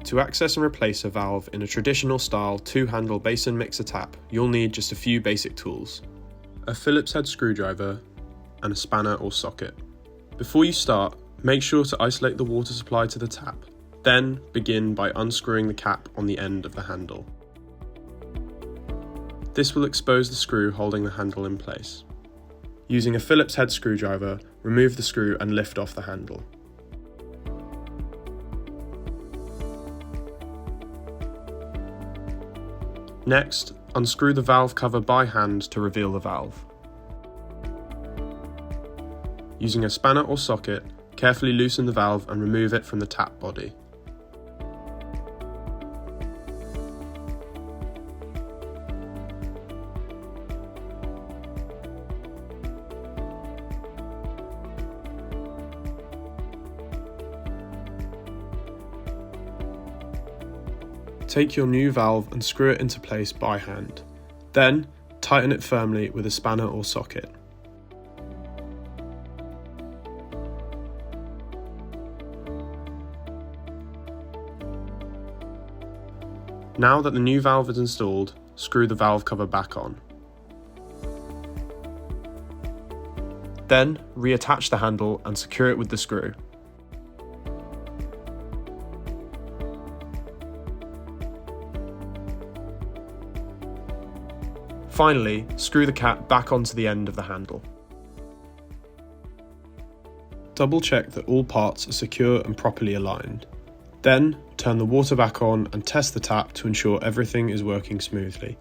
To access and replace a valve in a traditional style 2-handle basin mixer tap, you'll need just a few basic tools: a Phillips head screwdriver and a spanner or socket. Before you start, make sure to isolate the water supply to the tap, then begin by unscrewing the cap on the end of the handle. This will expose the screw holding the handle in place. Using a Phillips head screwdriver, remove the screw and lift off the handle. Next, unscrew the valve cover by hand to reveal the valve. Using a spanner or socket, carefully loosen the valve and remove it from the tap body. Take your new valve and screw it into place by hand. Then, tighten it firmly with a spanner or socket. Now that the new valve is installed, screw the valve cover back on. Then, reattach the handle and secure it with the screw. Finally, screw the cap back onto the end of the handle. Double check that all parts are secure and properly aligned. Then, turn the water back on and test the tap to ensure everything is working smoothly.